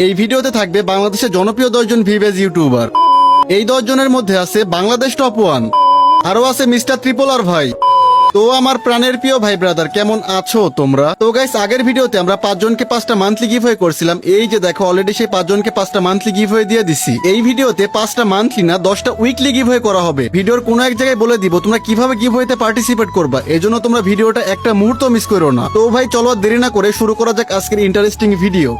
এই ভিডিওতে থাকবে বাংলাদেশের জনপ্রিয় 10 জন ভিভেজ ইউটিউবার। এই 10 জনের মধ্যে আছে বাংলাদেশ টপ 1, আরো আছে মিস্টার ট্রিপল আর ভাই। তো আমার প্রাণের প্রিয় ভাই ব্রাদার, কেমন আছো তোমরা? তো গাইস, আগের ভিডিওতে আমরা 5 জনকে 5টা মান্থলি গিভওয়ে করছিলাম। এই যে দেখো, অলরেডি সেই 5 জনকে 5টা মান্থলি গিভওয়ে দিয়ে দিছি। এই ভিডিওতে 5টা মান্থলি না 10টা উইকলি গিভওয়ে করা হবে। ভিডিওর কোনো এক জায়গায় বলে দিব তোমরা কিভাবে গিভওয়েতে পার্টিসিপেট করবা, এজন্য তোমরা ভিডিওটা একটা মুহূর্ত মিস করো না। তো ভাই চলো আর দেরি না করে শুরু করা যাক আজকের ইন্টারেস্টিং ভিডিও।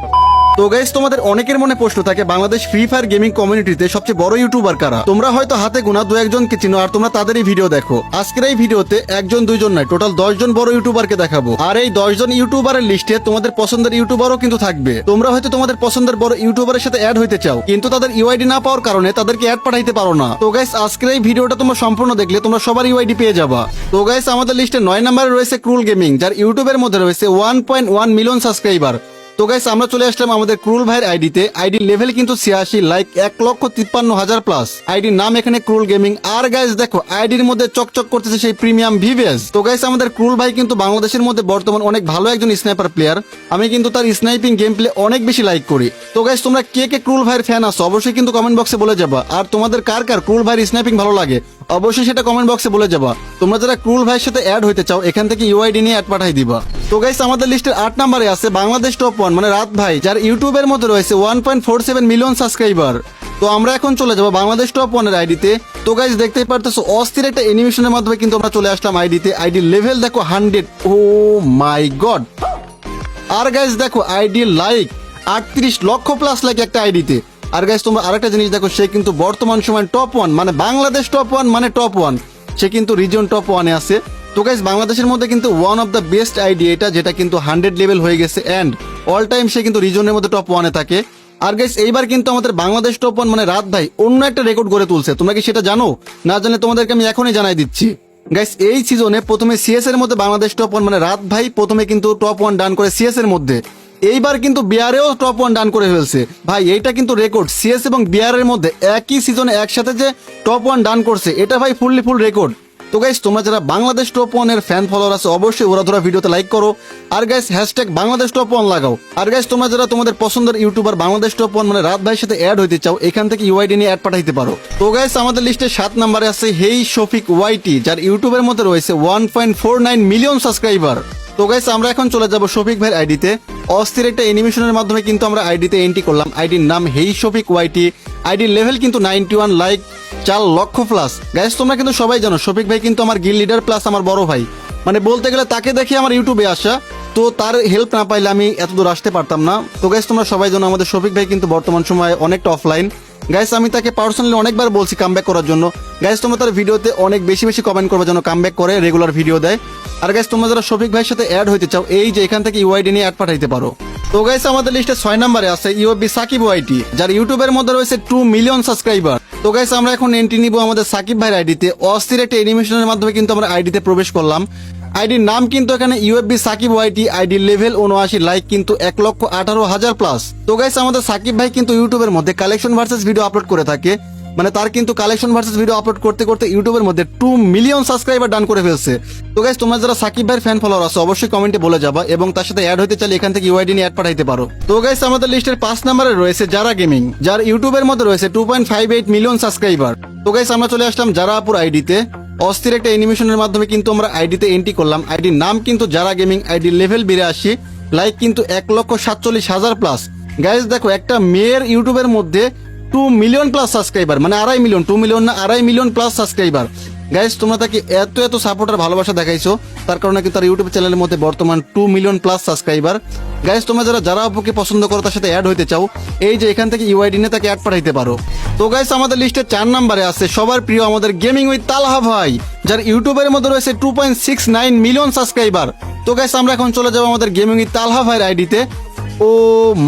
তো গাইস, তোমাদের অনেকের মনে প্রশ্ন থাকে বাংলাদেশ ফ্রি ফায়ার গেমিং কমিউনিটিতে সবচেয়ে বড় ইউটিউবার কারা। তোমরা হয়তো হাতে গোনা 2-1জনকে চিনো আর তোমরা তাদেরই ভিডিও দেখো। আজকের এই ভিডিওতে 1-2জন নয়, টোটাল 10 জন বড় ইউটিউবারকে দেখাবো। আর এই 10 জন ইউটিউবারের লিস্টে তোমাদের পছন্দের ইউটিউবারও কিন্তু থাকবে। তোমরা হয়তো তোমাদের পছন্দের বড় ইউটিউবারের সাথে অ্যাড হইতে চাও, কিন্তু তাদের ইউআইডি না পাওয়ার কারণে তাদেরকে অ্যাড পাঠাইতে পারো না। তো গাইস, আজকের এই ভিডিওটা তোমরা সম্পূর্ণ দেখলে তোমরা সবার ইউআইডি পেয়ে যাবা। তো গাইস, আমাদের লিস্টে 9 নম্বরে রয়েছে ক্রুল গেমিং, যার ইউটিউবের মধ্যে রয়েছে 1.1 মিলিয়ন সাবস্ক্রাইবার। তো গাইস, আমরা চলে আসলাম আমাদের ক্রুল ভাইয়ের আইডিতে। আইডির লেভেল কিন্তু 86, লাইক 1,53,000 প্লাস। আইডির নাম এখানে ক্রুল গেমিং। আর গাইস দেখো, আইডির মধ্যে চকচক করতেছে সেই প্রিমিয়াম ভিভেজ। তো গাইস, আমাদের ক্রুল ভাই কিন্তু বাংলাদেশের মধ্যে বর্তমান অনেক ভালো একজন স্নাইপার প্লেয়ার। আমি কিন্তু তার স্নাইপিং গেম প্লে অনেক বেশি লাইক করি। তো গাইস, তোমরা কে কে ক্রুল ভাইয়ের ফ্যান আছো অবশ্যই কিন্তু কমেন্ট বক্সে বলে যাবা। আর তোমাদের কার কার ক্রুল ভাইয়ের স্নাইপিং ভালো লাগে অবশ্যই সেটা কমেন্ট বক্সে বলে যাবা। তোমরা যারা ক্রুল ভাইয়ের সাথে অ্যাড হইতে চাও এখান থেকে ইউআইডি নিয়ে অ্যাড পাঠাই দিবা। তো গাইস, আমাদের লিস্টের 8 নম্বরে আছে বাংলাদেশ টপ 1 মানে রাত ভাই, যার ইউটিউবের মধ্যে রয়েছে 1.47 মিলিয়ন সাবস্ক্রাইবার। তো আমরা এখন চলে যাবো বাংলাদেশ টপ 1 এর আইডিতে। তো গাইস, দেখতেই পারতেছো অস্থির একটা অ্যানিমেশনের মাধ্যমে কিন্তু আমরা চলে আসলাম আইডিতে। আইডির লেভেল দেখো 100, ও মাই গড। আর গাইস দেখো, আইডির লাইক 38 লক্ষ প্লাস লাইক একটা আইডিতে। আর গাইস, তোমরা আরেকটা জিনিস দেখো, সে কিন্তু বর্তমান সময় টপ 1 মানে বাংলাদেশ টপ 1 মানে টপ 1, সে কিন্তু রিজন টপ 1 এ আছে। তো গাইস, বাংলাদেশের মধ্যে কিন্তু one of the best ID এটা, যেটা কিন্তু 100 লেভেল হয়ে গেছে এন্ড অল টাইম সে কিন্তু রিজনের মধ্যে টপ 1 এ থাকে। আর গাইস, এইবার কিন্তু আমাদের বাংলাদেশ টপ 1 মানে রাত ভাই অন্য একটা রেকর্ড গড়ে তুলছে। তোমরা কি সেটা জানো? না জানলে তোমাদেরকে আমি এখনই জানাই দিচ্ছি। গাইস, এই সিজনে প্রথমে সিএস এর মধ্যে বাংলাদেশ টপ 1 মানে রাত ভাই প্রথমে কিন্তু টপ 1 ডান করে সিএস এর মধ্যে। এইবার কিন্তু বিআরেও টপ 1 ডান করে ফেলছে ভাই। এইটা কিন্তু রেকর্ড, সিএস এবং বিআর এর মধ্যে একই সিজনে একসাথে যে টপ 1 ডান করছে, এটা ভাই ফুল রেকর্ড। তো গাইস, তোমরা যারা বাংলাদেশ টপ 1 এর ফ্যান ফলোয়ার আছে অবশ্যই ওরা ধরা ভিডিওতে লাইক করো। আর গাইস, হ্যাশট্যাগ বাংলাদেশ টপ 1 লাগাও। আর গাইস, তোমরা যারা তোমাদের পছন্দের ইউটিউবার বাংলাদেশ টপ 1 মানে রাত ভাইয়ের সাথে অ্যাড হইতে চাও এখান থেকে ইউআইডি নিয়ে অ্যাড পাঠাইতে পারো। তো গাইস, আমাদের লিস্টে 7 নম্বরে আছে হেই শফিক ওয়াইটি, যার ইউটিউবের মধ্যে রয়েছে 1.49 মিলিয়ন সাবস্ক্রাইবার। তো গাইস, আমরা এখন চলে যাব শফিক ভাইয়ের আইডিতে। অস্থির একটা অ্যানিমেশনের মাধ্যমে কিন্তু আমরা আইডিতে এন্ট্রি করলাম। আইডির নাম হেই শফিক ওয়াইটি। আইডির লেভেল কিন্তু 91, লাইক 4 লক্ষ প্লাস। গাইস, তোমরা কিন্তু সবাই জানো শফিক ভাই কিন্তু আমার গিল লিডার প্লাস আমার বড় ভাই। মানে বলতে গেলে তাকে দেখে আমার ইউটিউবে আসা। তো তার হেল্প না পাইলে আমি এত দূর আসতে পারতাম না। তো গাইস, তোমরা সবাই জানো আমাদের শফিক ভাই কিন্তু বর্তমান সময়ে অনেকটা অফলাইন। গাইস, আমি তাকে পার্সোনালি অনেকবার বলছি কামব্যাক করার জন্য। গাইস, তোমরা তার ভিডিওতে অনেক বেশি কমেন্ট করবে যেন কামব্যাক করে, রেগুলার ভিডিও দেয়। আর গাইস, তোমরা যারা শফিক ভাইয়ের সাথে অ্যাড হইতে চাও এই যে এখান থেকে ইউআইডি নিয়ে অ্যাড পাঠাইতে পারো। তো গাইস, আমাদের লিস্টে 6 নম্বরে আছে ইউএফবি সাকিব ওয়াইটি, যার ইউটিউবের মধ্যে রয়েছে 2 মিলিয়ন সাবস্ক্রাইবার। তো গাইস, আমরা এখন এন্ট্রি নিব আমাদের সাকিব ভাইয়ের আইডিতে। অস্থির একটা অ্যানিমেশনের মাধ্যমে কিন্তু আমরা আইডিতে প্রবেশ করলাম। আইডির নাম কিন্তু এখানে ইউএফবি সাকিব ওয়াইটি। আইডির লেভেল 79, লাইক কিন্তু 1,18,000 প্লাস। তো গাইস, আমাদের সাকিব ভাই কিন্তু ইউটিউবের মধ্যে কালেকশন ভার্সেস ভিডিও আপলোড করে থাকে। মানে তার কিন্তু কালেকশন ভার্সেস ভিডিও আপলোড করতে করতে ইউটিউবের মধ্যে 2 মিলিয়ন সাবস্ক্রাইবার ডান করে ফেলছে। তো গাইস, তোমরা যারা সাকিব ভাইয়ের ফ্যান ফলোয়ার আছো অবশ্যই কমেন্টে বলে যাবা এবং তার সাথে অ্যাড হইতে চাইলে এখান থেকে ইউআইডি নিয়ে অ্যাড পাঠাইতে পারো। তো গাইস, আমাদের লিস্টের 5 নম্বরে রয়েছে যারা গেমিং, যার ইউটিউবের মধ্যে রয়েছে 2.58 মিলিয়ন সাবস্ক্রাইবার। তো গাইস, আমরা চলে আসলাম যারা আপুর আইডিতে। অস্থির একটা অ্যানিমেশনের মাধ্যমে কিন্তু আমরা আইডিতে এন্ট্রি করলাম। আইডির নাম কিন্তু যারা গেমিং। আইডির লেভেল 82, লাইক কিন্তু 1,47,000 প্লাস। গাইস দেখো, একটা মেয়ের ইউটিউবের মধ্যে 2 মিলিয়ন প্লাস সাবস্ক্রাইবার, মানে 2.5 মিলিয়ন, 2 মিলিয়ন না 2.5 মিলিয়ন প্লাস সাবস্ক্রাইবার। গাইস, তোমরা তাকে এত সাপোর্টার ভালোবাসা দেখাইছো, তার কারণে কিন্তু তার ইউটিউব চ্যানেলের মধ্যে বর্তমান 2 মিলিয়ন প্লাস সাবস্ক্রাইবার। গাইস, তোমরা যারা আপুকে পছন্দ করো তার সাথে অ্যাড হইতে চাও এই যে এখান থেকে ইউআইডি নিয়ে তাকে অ্যাড পাঠাইতে পারো। তো গাইস, আমাদের লিস্টে 4 নম্বরে আছে সবার প্রিয় আমাদের গেমিং উইথ তালহা ভাই, যার ইউটিউবের মধ্যে রয়েছে 2.69 মিলিয়ন সাবস্ক্রাইবার। তো গাইস, আমরা এখন চলে যাবো আমাদের গেমিং উইথ তালহা ভাইয়ের আইডিতে। ও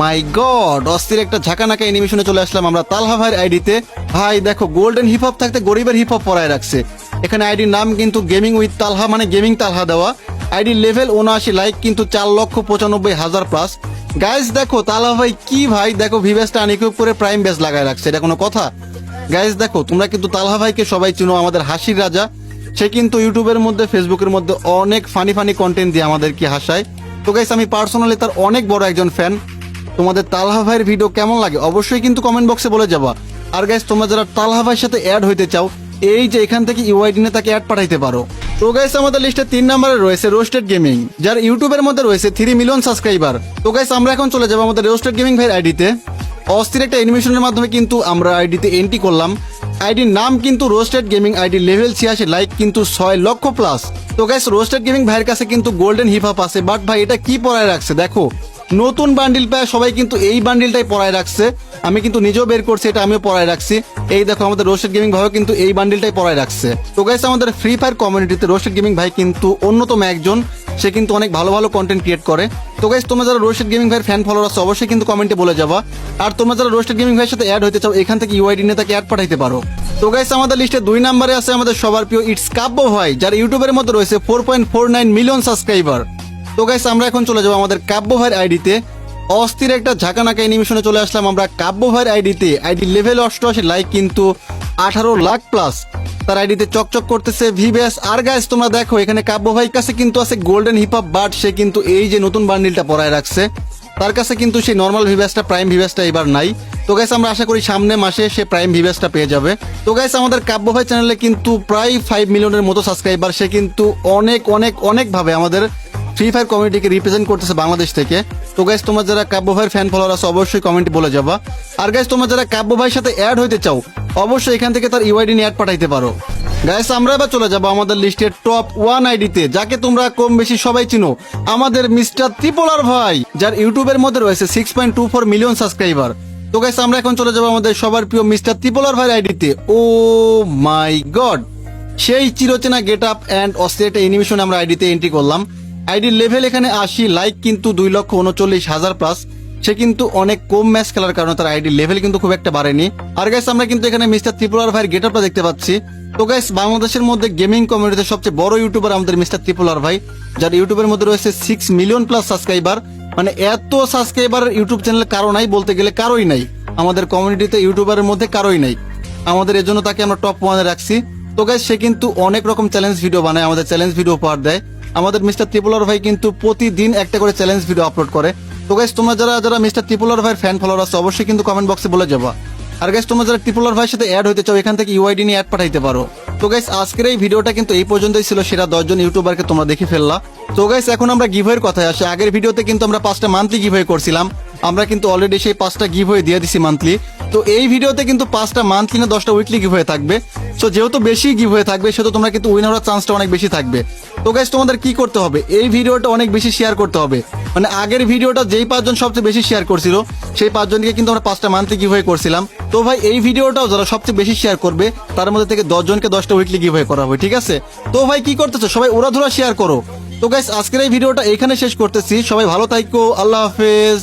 মাই গড, অস্থির একটা ঝাঁকানাকা অ্যানিমেশনে চলে আসলাম আমরা তালহা ভাইয়ের আইডিতে। ভাই দেখো, গোল্ডেন হিপ হপ থাকতে গরিবের হিপ হপ পরায় রাখছে। এখানে আইডির নাম কিন্তু গেমিং উইথ তালহা মানে গেমিং তালহা দেওয়া। আইডির লেভেল 79, লাইক কিন্তু 4,95,000 প্লাস। গাইস দেখো, তালহা ভাই কি ভাই দেখো, ভিভেসটা আনইকুইপ করে প্রাইম বেস লাগায় রাখছে, এটা কোনো কথা? গাইস দেখো, তোমরা কিন্তু তালহা ভাইকে সবাই চিনো, আমাদের হাসির রাজা। সে কিন্তু ইউটিউবের মধ্যে ফেসবুকের মধ্যে অনেক ফানি কন্টেন্ট দিয়ে আমাদেরকে হাসায়। তো গাইস, আমি পার্সোনালি তার অনেক বড় একজন ফ্যান। তোমাদের তালহা ভাইয়ের ভিডিও কেমন লাগে অবশ্যই কিন্তু কমেন্ট বক্সে বলে যাবা। আর গাইস তোমরা যারা তালহা ভাইয়ের সাথে অ্যাড হইতে চাও, এই যে এখান থেকে ইউআইডি নিয়ে তাকে অ্যাড পাঠাইতে পারো। তো গাইস আমাদের লিস্টে 3 নম্বরে রয়েছে রোস্টেড গেমিং, যার ইউটিউবের মধ্যে রয়েছে 3 মিলিয়ন সাবস্ক্রাইবার। তো গাইস আমরা এখন চলে যাবো আমাদের রোস্টেড গেমিং ভাইয়ের আইডিতে। অস্থির একটা অ্যানিমেশনের মাধ্যমে কিন্তু আমরা আইডিতে এন্ট্রি করলাম। আইডির নাম কিন্তু roasted gaming, ID level 86, like কিন্তু 6 লক্ষ প্লাস। তো গাইস রোস্টেড গেমিং ভাইয়ের কাছে কিন্তু গোল্ডেন হিপ হপ আছে, বাট ভাই এটা কি পরায় রাখছে দেখো, নতুন বান্ডিল পায় সবাই কিন্তু এই বান্ডিলটাই পরায় রাখছে। আমি কিন্তু নিজেও বের করছি, এটা আমিও পরায় রাখছি। এই দেখো আমাদের রোস্টেড গেমিং ভাইও কিন্তু এই বান্ডিলটাই পরায় রাখছে। তো গাইস আমাদের ফ্রি ফায়ার কমিউনিটিতে রোস্টেড গেমিং ভাই কিন্তু অন্যতম একজন, সে কিন্তু অনেক ভালো ভালো কন্টেন্ট ক্রিয়েট করে। তো গাইস তোমরা যারা রোস্টেড গেমিং ভাইয়ের ফ্যান ফলোয়ার আছে অবশ্যই কিন্তু কমেন্টে বলে যাবা। আর তোমরা যারা রোস্টেড গেমিং ভাইয়ের সাথে অ্যাড হতে চাও, এখান থেকে ইউআইডি নিয়ে তাকে অ্যাড পাঠাইতে পারো। তো গাইস আমাদের লিস্টে 2 নম্বরে আছে আমাদের সবার প্রিয় ইটস কাব্য ভাই, যার ইউটিউবের মধ্যে রয়েছে 4.49 মিলিয়ন সাবস্ক্রাইবার। তো গাইস আমরা এখন চলে যাবো আমাদের কাব্য ভাইয়ের আইডিতে। অস্থির একটা ঝাঁকানাকা অ্যানিমেশনে চলে আসলাম আমরা কাব্য ভাইয়ের আইডিতে। আইডি লেভেল 88, লাইক কিন্তু 18 লাখ প্লাস। তার আইডিতে চকচক করতেছে ভিবেস। আর গাইস তোমরা দেখো এখানে কাব্য ভাইয়ের কাছে কিন্তু আছে গোল্ডেন হিপ হপ, বাট সে কিন্তু এই যে নতুন বান্ডিলটা পরায় রাখছে, তার কাছে কিন্তু সেই নর্মাল ভিভ্যাসটা প্রাইম ভিভ্যাসটা এবার নাই। তো গাইস আমরা আশা করি সামনে মাসে সে প্রাইম ভিভ্যাসটা পেয়ে যাবে। তো গাইস আমাদের কাব্য ভাই চ্যানেলে কিন্তু প্রায় 5 মিলিয়নের মতো সাবস্ক্রাইবার। সে কিন্তু অনেক অনেক অনেক ভাবে আমাদের ফ্রি ফায়ার কমিউনিটিকে রিপ্রেজেন্ট করতেছে বাংলাদেশ থেকে। তো গাইস তোমরা যারা কাব্য ভাইয়ের ফ্যান ফলোয়ার আছে অবশ্যই কমেন্টে বলে যাবা। আর গাইস তোমরা যারা কাব্য ভাইয়ের সাথে অ্যাড হইতে চাও অবশ্যই এখান থেকে তার ইউআইডি নিয়ে অ্যাড পাঠাইতে পারো। গাইস আমরা এবার চলে যাবো আমাদের লিস্টের টপ 1 আইডিতে, যাকে তোমরা কম বেশি সবাই চিনো, আমাদের মিস্টার ত্রিপোলার ভাই, যার ইউটিউবের মধ্যে রয়েছে 6.24 মিলিয়ন সাবস্ক্রাইবার। তো গাইস আমরা এখন চলে যাবো আমাদের সবার প্রিয় মিস্টার ত্রিপোলার ভাইয়ের আইডিতে। ও মাই গড, সেই চিরচেনা get up and Australia animation আমরা আইডিতে এন্ট্রি করলাম। আইডির লেভেল এখানে 80, লাইক কিন্তু 2,39,000 প্লাস। সে কিন্তু অনেক কম ম্যাচ খেলার কারণে তার আইডির লেভেল কিন্তু খুব একটা বাড়েনি। আর গাইস আমরা কিন্তু এখানে মিস্টার ত্রিপোলার ভাইয়ের গেট আপটা দেখতে পাচ্ছি। তো গাইস বাংলাদেশের মধ্যে গেমিং কমিউনিটিতে সবচেয়ে বড় ইউটিউবার আমাদের মিস্টার ত্রিপোলার ভাই, যার ইউটিউবের মধ্যে রয়েছে 6 মিলিয়ন প্লাস সাবস্ক্রাইবার। মানে এত সাবস্ক্রাইবার ইউটিউব চ্যানেলে কারো নাই, বলতে গেলে কারোই নাই, আমাদের কমিউনিটিতে ইউটিউবারের মধ্যে কারোই নাই। আমাদের এজন্য তাকে আমরা টপ 1-এ রাখছি। তো গাইস সে কিন্তু অনেক রকম চ্যালেঞ্জ ভিডিও বানায়, আমাদের চ্যালেঞ্জ ভিডিও উপহার দেয়। আমাদের মিস্টার ত্রিপোলার ভাই কিন্তু প্রতিদিন একটা করে চ্যালেঞ্জ ভিডিও আপলোড করে। তো গাইস তোমরা যারা যারা মিস্টার ত্রিপোলার ভাইয়ের ফ্যান ফলোয়ার আছে অবশ্যই কিন্তু কমেন্ট বক্সে বলে যাবা। আর গাইস তোমরা যারা ত্রিপোলার ভাইয়ের সাথে অ্যাড হতে চাও এখান থেকে ইউআইডি নিয়ে অ্যাড পাঠাইতে পারো। তো গাইস আজকের এই ভিডিওটা কিন্তু এই পর্যন্তই ছিল, সেরা 10 জন ইউটিউবারকে তোমরা দেখে ফেললা। তো গাইস এখন আমরা গিভওয়ের কথায় আসি। আগের ভিডিওতে কিন্তু আমরা 5টা মান্থলি গিভওয়ে করছিলাম, আমরা কিন্তু অলরেডি সেই 5টা গিভওয়ে দিয়ে দিছি মান্থলি। তো এই ভিডিওতে কিন্তু 5টা মান্থলি না 10টা উইকলি গিভওয়ে থাকবে। সো যেহেতু বেশি গিভওয়ে থাকবে সেহেতু তোমরা কিন্তু উইন হওয়ার চান্সটা অনেক বেশি থাকবে। তো গাইস তোমাদের কি করতে হবে, এই ভিডিওটা অনেক বেশি শেয়ার করতে হবে। মানে আগের ভিডিওটা যেই 5 জন সবচেয়ে বেশি শেয়ার করছিল সেই 5 জনকে কিন্তু আমরা 5টা মান্থলি গিভওয়ে করছিলাম। তো ভাই এই ভিডিওটাও যারা সবচেয়ে বেশি শেয়ার করবে তার মধ্যে থেকে 10 জনকে 10টা উইকলি গিভওয়ে করা হবে, ঠিক আছে? তো ভাই কি করতেছো, সবাই উড়াধুরা শেয়ার করো। তো গাইস আজকের এই ভিডিওটা এখানে শেষ করতেছি, সবাই ভালো থাকো, আল্লাহ হাফেজ।